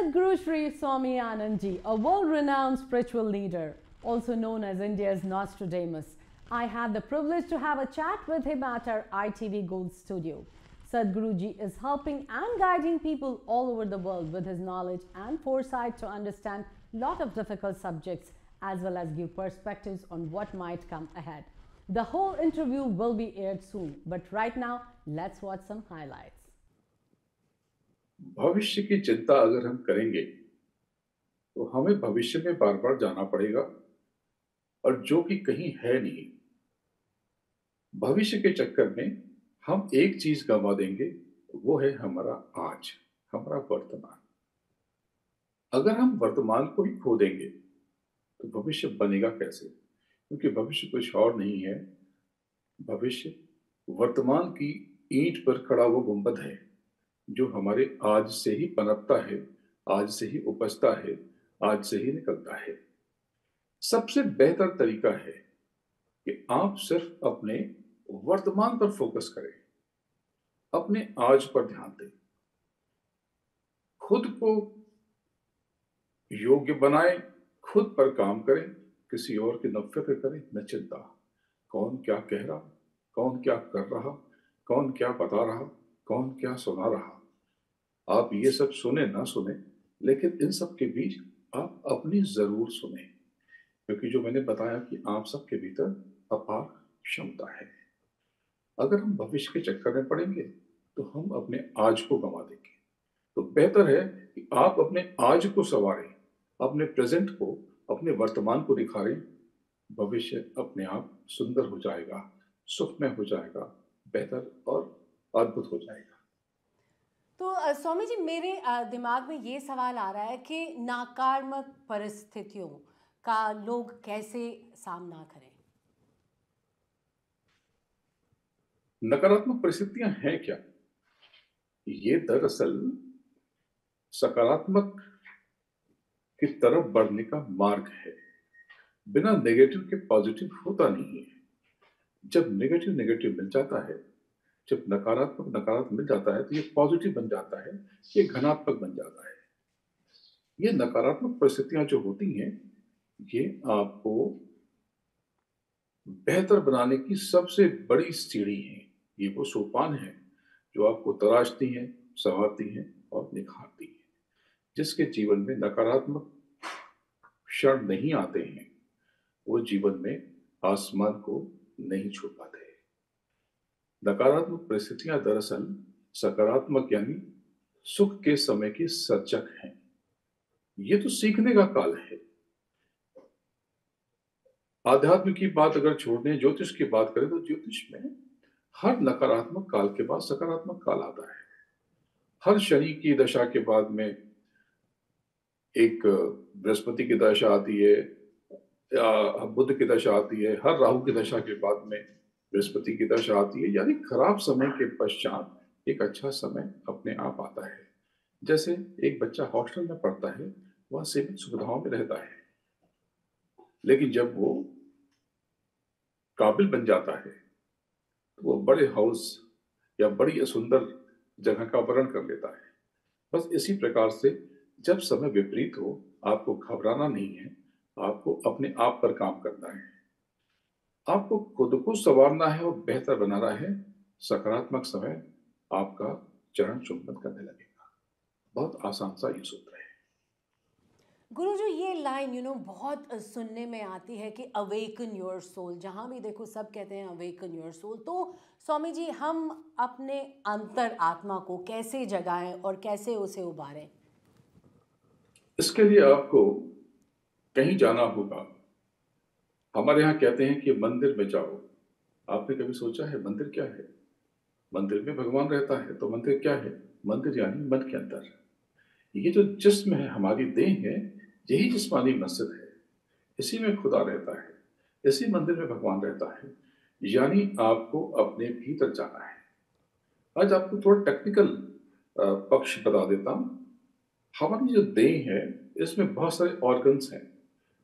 Sadhguru Sri Swami Anandji, a world-renowned spiritual leader, also known as India's Nostradamus. I had the privilege to have a chat with him at our ITV Gold studio. Sadhguruji is helping and guiding people all over the world with his knowledge and foresight to understand a lot of difficult subjects as well as give perspectives on what might come ahead. The whole interview will be aired soon, but right now, let's watch some highlights. भविष्य की चिंता अगर हम करेंगे तो हमें भविष्य में बार बार जाना पड़ेगा और जो कि कहीं है नहीं। भविष्य के चक्कर में हम एक चीज गंवा देंगे, वो है हमारा आज, हमारा वर्तमान। अगर हम वर्तमान को ही खो देंगे तो भविष्य बनेगा कैसे? क्योंकि भविष्य कुछ और नहीं है। भविष्य वर्तमान की ईंट पर खड़ा वो गुंबद है जो हमारे आज से ही पनपता है, आज से ही उपजता है, आज से ही निकलता है। सबसे बेहतर तरीका है कि आप सिर्फ अपने वर्तमान पर फोकस करें, अपने आज पर ध्यान दें, खुद को योग्य बनाएं, खुद पर काम करें, किसी और की न फिक्र करें न चिंता। कौन क्या कह रहा, कौन क्या कर रहा, कौन क्या बता रहा, कौन क्या सुना रहा, आप ये सब सुने ना सुने, लेकिन इन सब के बीच आप अपनी जरूर सुने, क्योंकि जो मैंने बताया कि आप सबके भीतर अपार क्षमता है। अगर हम भविष्य के चक्कर में पड़ेंगे तो हम अपने आज को गंवा देंगे। तो बेहतर है कि आप अपने आज को संवारें, अपने प्रेजेंट को, अपने वर्तमान को निखारें। भविष्य अपने आप सुंदर हो जाएगा, सुखमय हो जाएगा, बेहतर और अद्भुत हो जाएगा। तो स्वामी जी, मेरे दिमाग में ये सवाल आ रहा है कि नकारात्मक परिस्थितियों का लोग कैसे सामना करें? नकारात्मक परिस्थितियां हैं क्या? ये दरअसल सकारात्मक की तरफ बढ़ने का मार्ग है। बिना नेगेटिव के पॉजिटिव होता नहीं है। जब नेगेटिव नेगेटिव मिल जाता है, जब नकारात्मक नकारात्मक मिल जाता है, तो ये पॉजिटिव बन जाता है, ये घनात्मक बन जाता है। ये नकारात्मक परिस्थितियां जो होती हैं, ये आपको बेहतर बनाने की सबसे बड़ी सीढ़ी है। ये वो सोपान है जो आपको तराशती हैं, संवारती हैं और निखारती हैं। जिसके जीवन में नकारात्मक क्षण नहीं आते हैं, वो जीवन में आसमान को नहीं छू पाते। नकारात्मक परिस्थितियां दरअसल सकारात्मक यानी सुख के समय की सर्जक हैं। ये तो सीखने का काल है। आध्यात्म की बात अगर छोड़ दें, ज्योतिष की बात करें, तो ज्योतिष में हर नकारात्मक काल के बाद सकारात्मक काल आता है। हर शनि की दशा के बाद में एक बृहस्पति की दशा आती है, या बुध की दशा आती है। हर राहु की दशा के बाद में बृहस्पति की दशा आती है। यानी खराब समय के पश्चात एक अच्छा समय अपने आप आता है। जैसे एक बच्चा हॉस्टल में पढ़ता है, वह सीमित सुविधाओं में रहता है, लेकिन जब वो काबिल बन जाता है तो वो बड़े हाउस या बड़ी सुंदर जगह का वर्ण कर लेता है। बस इसी प्रकार से जब समय विपरीत हो, आपको घबराना नहीं है, आपको अपने आप पर काम करना है, आपको खुद को संवारना है और बेहतर बनाना है। सकारात्मक समय आपका चरण चुंबन करने लगेगा। बहुत आसान सा ये सूत्र है। गुरु जी, ये लाइन बहुत सुनने में आती है कि अवेकन योर सोल। जहाँ भी देखो सब कहते हैं अवेकन योर सोल। तो स्वामी जी, हम अपने अंतर आत्मा को कैसे जगाएं और कैसे उसे उबारें? इसके लिए आपको कहीं जाना होगा। हमारे यहाँ कहते हैं कि मंदिर में जाओ। आपने कभी सोचा है मंदिर क्या है? मंदिर में भगवान रहता है, तो मंदिर क्या है? मंदिर यानी मन के अंदर। ये जो जिस्म है, हमारी देह है, यही जिस्मानी मस्जिद है। इसी में खुदा रहता है, इसी मंदिर में भगवान रहता है। यानी आपको अपने भीतर जाना है। आज आपको थोड़ा टेक्निकल पक्ष बता देता हूँ। हमारी जो देह है, इसमें बहुत सारे ऑर्गन्स हैं,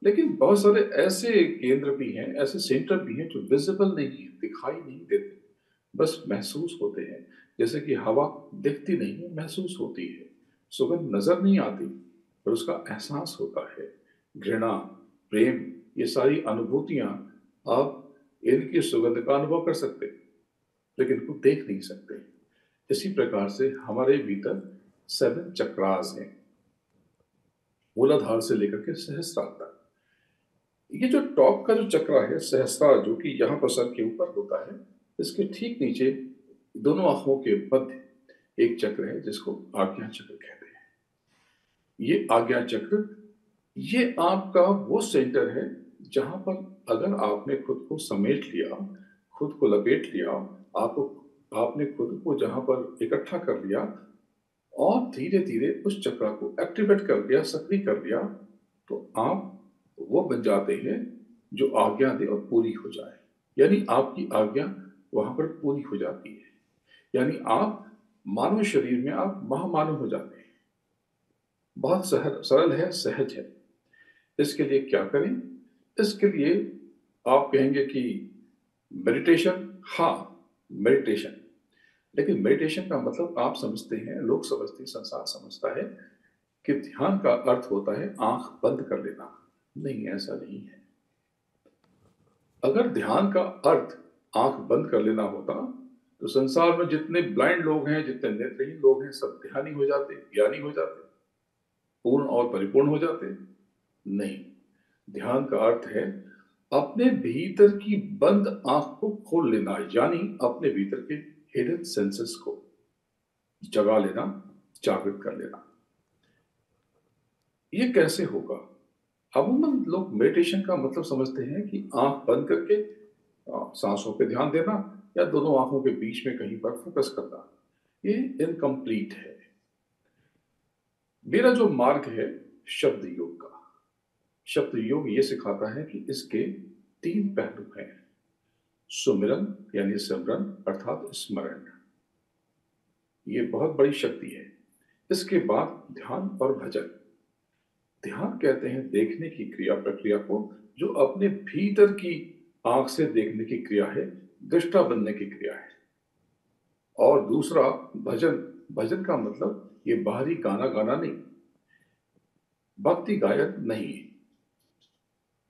लेकिन बहुत सारे ऐसे केंद्र भी हैं, ऐसे सेंटर भी हैं जो विजिबल नहीं है, दिखाई नहीं देते, बस महसूस होते हैं। जैसे कि हवा दिखती नहीं है, महसूस होती है। सुगंध नजर नहीं आती, और उसका एहसास होता है। घृणा, प्रेम, ये सारी अनुभूतियां आप इनकी सुगंध का अनुभव कर सकते हैं, लेकिन इनको देख नहीं सकते। इसी प्रकार से हमारे भीतर 7 चक्रास हैं, मूलाधार से लेकर के सहस्त्रार तक। ये जो टॉप का जो चक्र है सहस्त्रार, जो कि यहाँ पर सर के ऊपर होता है, इसके ठीक नीचे दोनों आंखों के मध्य एक चक्र है जिसको आज्ञा चक्र कहते हैं। ये आज्ञा चक्र, ये आपका वो सेंटर है जहां पर अगर आपने खुद को समेट लिया, खुद को लपेट लिया, आपको आपने खुद को जहां पर इकट्ठा कर लिया और धीरे धीरे उस चक्र को एक्टिवेट कर दिया, सक्रिय कर दिया, तो आप वो बन जाते हैं जो आज्ञा दे और पूरी हो जाए। यानी आपकी आज्ञा वहां पर पूरी हो जाती है, यानी आप मानव शरीर में आप महामानव हो जाते हैं। बहुत सरल है, सहज है। इसके लिए क्या करें? इसके लिए आप कहेंगे कि मेडिटेशन, हाँ मेडिटेशन, लेकिन मेडिटेशन का मतलब आप समझते हैं, लोग समझते हैं, संसार समझता है कि ध्यान का अर्थ होता है आंख बंद कर लेना। नहीं, ऐसा नहीं है। अगर ध्यान का अर्थ आंख बंद कर लेना होता तो संसार में जितने ब्लाइंड लोग हैं, जितने नेत्रहीन लोग हैं, सब ध्यानी हो जाते, ज्ञानी हो जाते, पूर्ण और परिपूर्ण हो जाते। नहीं, ध्यान का अर्थ है अपने भीतर की बंद आंख को खोल लेना, यानी अपने भीतर के हिडन सेंसेस को जगा लेना, जागृत कर लेना। ये कैसे होगा? अमूमन लोग मेडिटेशन का मतलब समझते हैं कि आंख बंद करके सांसों पे ध्यान देना या दोनों आंखों के बीच में कहीं पर फोकस करना। ये इनकम्प्लीट है। मेरा जो मार्ग है शब्द योग का, शब्द योग ये सिखाता है कि इसके 3 पहलू हैं। सुमिरन यानी सिमरन अर्थात स्मरण, ये बहुत बड़ी शक्ति है। इसके बाद ध्यान और भजन। ध्यान कहते हैं देखने की क्रिया प्रक्रिया को, जो अपने भीतर की आंख से देखने की क्रिया है, दृष्टा बनने की क्रिया है। और दूसरा भजन। भजन का मतलब ये बाहरी गाना गाना नहीं, भक्ति गायन नहीं।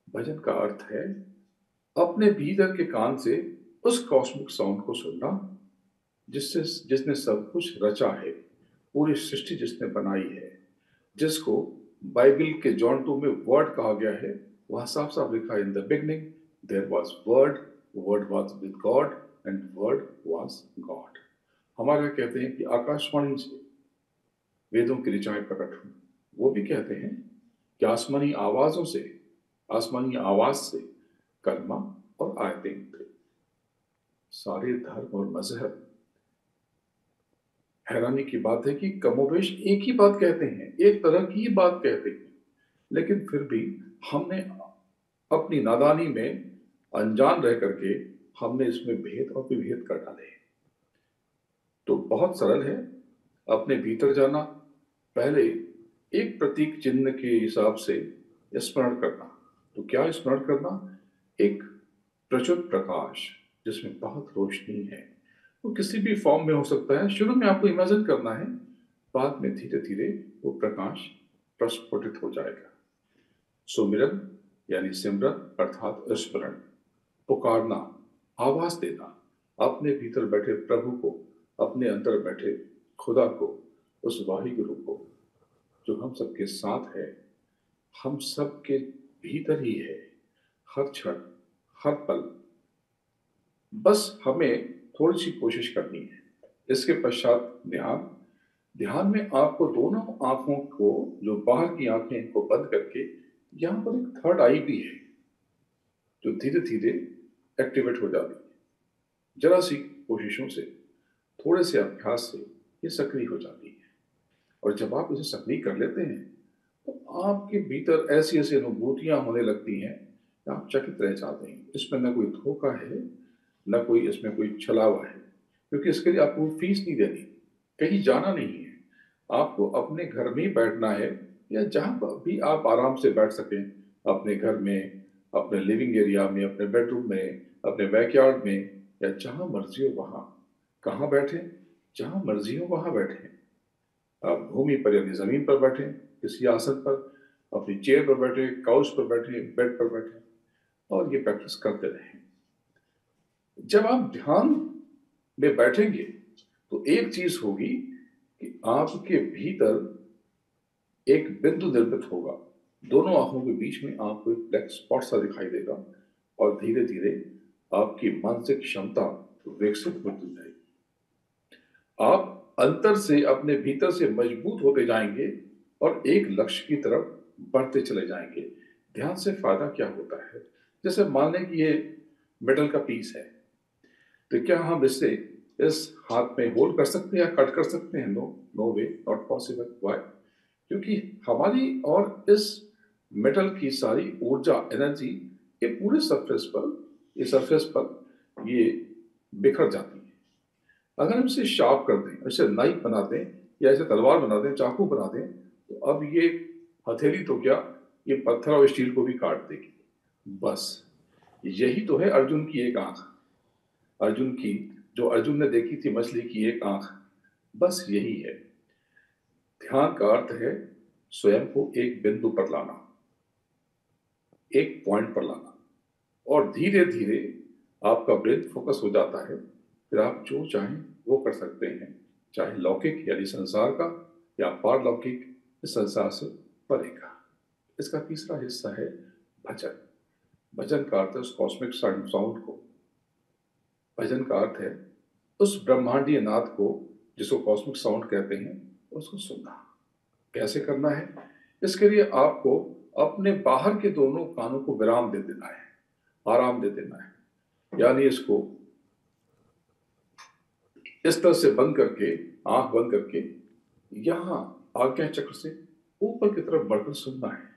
भजन का अर्थ है अपने भीतर के कान से उस कॉस्मिक साउंड को सुनना जिससे जिसने सब कुछ रचा है, पूरी सृष्टि जिसने बनाई है, जिसको बाइबल के जॉन 2 में वर्ड कहा गया है। वहां साफ साफ लिखा है, in the beginning there was word, word was with God and word was God. हमारे कहते हैं कि आकाशवाणी से वेदों की ऋचाएं प्रकट हुई। वो भी कहते हैं कि आसमानी आवाजों से, आसमानी आवाज से कलमा और आयतें उतरी। सारे धर्म और मजहब, हैरानी की बात है कि कमोबेश एक ही बात कहते हैं, एक तरह की ही बात कहते हैं, लेकिन फिर भी हमने अपनी नादानी में अनजान रह करके हमने इसमें भेद और विभेद कर डाले। तो बहुत सरल है अपने भीतर जाना, पहले एक प्रतीक चिन्ह के हिसाब से स्मरण करना। तो क्या स्मरण करना? एक प्रचुर प्रकाश जिसमें बहुत रोशनी है, वो किसी भी फॉर्म में हो सकता है। शुरू में आपको इमेजिन करना है, बाद में धीरे धीरे वो प्रकाश प्रस्फुटित हो जाएगा। सुमिरन यानी सिमरन अर्थात स्मरण, पुकारना, आवाज देना अपने भीतर बैठे प्रभु को, अपने अंदर बैठे खुदा को, उस वाहिगुरु को जो हम सबके साथ है, हम सबके भीतर ही है, हर क्षण हर पल। बस हमें थोड़ी सी कोशिश करनी है। इसके पश्चात ध्यान। ध्यान में आपको दोनों आंखों को, जो बाहर की आंखें, इनको बंद करके यहां पर एक थर्ड आई भी है जो धीरे धीरे एक्टिवेट हो जाती है। जरा सी कोशिशों से, थोड़े से अभ्यास से ये सक्रिय हो जाती है। और जब आप इसे सक्रिय कर लेते हैं तो आपके भीतर ऐसी ऐसी अनुभूतियां होने लगती हैं कि आप चकित रह जाते हैं। इसमें न कोई धोखा है, न कोई इसमें कोई छलावा है, क्योंकि इसके लिए आपको फीस नहीं देनी, कहीं जाना नहीं है। आपको अपने घर में ही बैठना है, या जहां पर भी आप आराम से बैठ सकें, अपने घर में, अपने लिविंग एरिया में, अपने बेडरूम में, अपने बैकयार्ड में, या जहां मर्जी हो वहां। कहाँ बैठे? जहां मर्जी हो वहां बैठे। आप भूमि पर यानी जमीन पर बैठे, किसी आसन पर, अपनी चेयर पर बैठे, काउच पर बैठे, बेड पर बैठे, और ये प्रैक्टिस करते रहें। जब आप ध्यान में बैठेंगे तो एक चीज होगी कि आपके भीतर एक बिंदु निर्मित होगा, दोनों आंखों के बीच में आपको एक ब्लैक स्पॉट सा दिखाई देगा, और धीरे धीरे आपकी मानसिक क्षमता विकसित होती जाएगी। आप अंतर से, अपने भीतर से मजबूत होते जाएंगे और एक लक्ष्य की तरफ बढ़ते चले जाएंगे। ध्यान से फायदा क्या होता है? जैसे मान लें कि ये मेटल का पीस है, तो क्या हम इस हाथ में होल्ड कर सकते हैं या कट कर सकते हैं? No, no way, not possible. Why? क्योंकि हमारी और इस मेटल की सारी ऊर्जा, एनर्जी ये पूरे सरफेस पर ये बिखर जाती है। अगर हम इसे शार्प कर दें, इसे नाइफ बना दें, या इसे तलवार बना दें, चाकू बना दें, तो अब ये हथेली तो क्या, ये पत्थर और स्टील को भी काट देगी। बस यही तो है अर्जुन की एक आंख, अर्जुन की, जो अर्जुन ने देखी थी मछली की एक आंख, बस यही है। ध्यान का अर्थ है स्वयं को एक बिंदु पर लाना, एक पॉइंट पर लाना, और धीरे धीरे आपका ब्रेन फोकस हो जाता है। फिर आप जो चाहें वो कर सकते हैं, चाहे लौकिक यानी संसार का, या पारलौकिक इस संसार से परे का। इसका तीसरा हिस्सा है भजन। भजन का अर्थ है उस कॉस्मिक साउंड को, भजन का अर्थ है उस ब्रह्मांडीय नाद को जिसको कॉस्मिक साउंड कहते हैं, उसको सुनना। कैसे करना है? इसके लिए आपको अपने बाहर के दोनों कानों को विराम दे देना है, आराम दे देना है। यानी इसको इस तरह से बंद करके, आंख बंद करके, यहां आज्ञा चक्र से ऊपर की तरफ बढ़कर सुनना है।